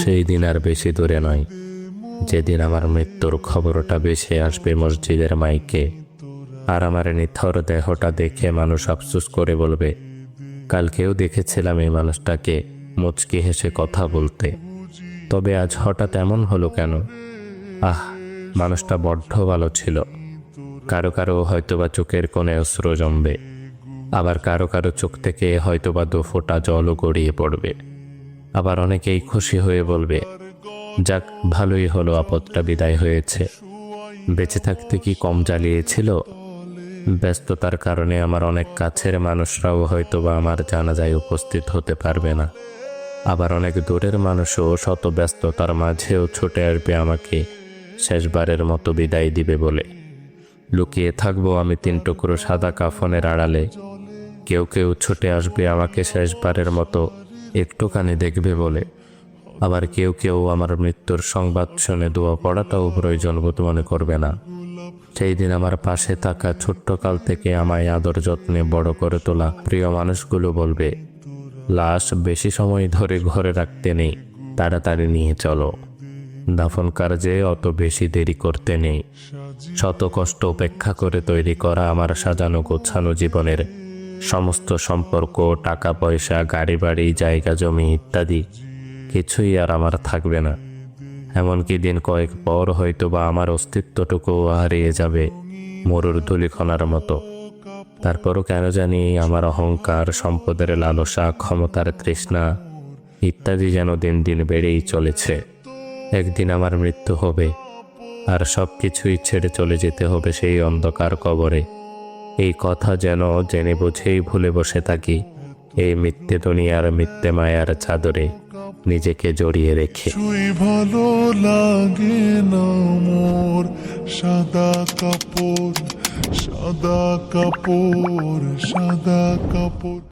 সেই দিন আর বেশি দূরে নয়, যেদিন আমার মৃত্যুর খবরটা ভেসে আসবে মসজিদের মাইকে, আর আমার নিথর দেহটা দেখে মানুষ আফসোস করে বলবে, কালকেও দেখেছিলাম এই মানুষটাকে মুচকি হেসে কথা বলতে, তবে আজ হঠাৎ এমন হলো কেন? মানুষটা বড্ড ভালো ছিল। কারো কারো হয়তোবা চোখের কোণে অশ্রু জমবে, আবার কারো কারো চোখ থেকে হয়তোবা 2 ফোঁটা জলও গড়িয়ে পড়বে। আবার অনেকেই খুশি হয়ে বলবে, যাক, ভালোই হলো, আপদটা বিদায় হয়েছে। বেঁচে থাকতে কি কম জ্বালিয়েছিল? ব্যস্ততার কারণে আমার অনেক কাছের মানুষরাও হয়তোবা আমার জানাজায় উপস্থিত হতে পারবে না। আবার অনেক দূরের মানুষও শত ব্যস্ততার মাঝেও ছুটে আসবে আমাকে শেষবারের মতো বিদায় দিবে বলে। লুকিয়ে থাকবো আমি 3 টুকরো সাদা কাফনের আড়ালে। কেউ কেউ ছুটে আসবে আমাকে শেষবারের মতো একটুখানি দেখবে বলে। আবার কেউ কেউ আমার মৃত্যুর সংবাদ শুনে দোয়া পড়াটাও প্রয়োজন বোধ মনে করবে না। সেই দিন আমার পাশে থাকা ছোট্টকাল থেকে আমায় আদর যত্নে বড় করে তোলা প্রিয় মানুষগুলো বলবে, লাশ বেশি সময় ধরে ঘরে রাখতে নেই, তাড়াতাড়ি নিয়ে চলো। দাফন কার্যে অত বেশি দেরি করতে নেই। শত কষ্ট উপেক্ষা করে তৈরি করা আমার সাজানো গোছানো জীবনের সমস্ত সম্পর্ক, টাকা পয়সা, গাড়ি বাড়ি, জায়গা জমি ইত্যাদি কিছুই আর আমার থাকবে না। এমনকি দিন কয়েক পর হয়তোবা আমার অস্তিত্বটুকুও হারিয়ে যাবে মরুর ধূলিকণার মতো। তারপরও কেন জানি আমার অহংকার, সম্পদের লালসা, ক্ষমতার তৃষ্ণা ইত্যাদি যেন দিন দিন বেড়েই চলেছে। একদিন আমার মৃত্যু হবে, আর সব কিছুই ছেড়ে চলে যেতে হবে সেই অন্ধকার কবরে। এই কথা যেন জেনে বুঝেই ভুলে বসে থাকি এই মিথ্যে দুনিয়ার মিথ্যে মায়ার চাদরে নিজেকে জড়িয়ে রেখে। ভালো লাগে না মোর সাদা কাপড়, সাদা কাপড়, সাদা কাপড়।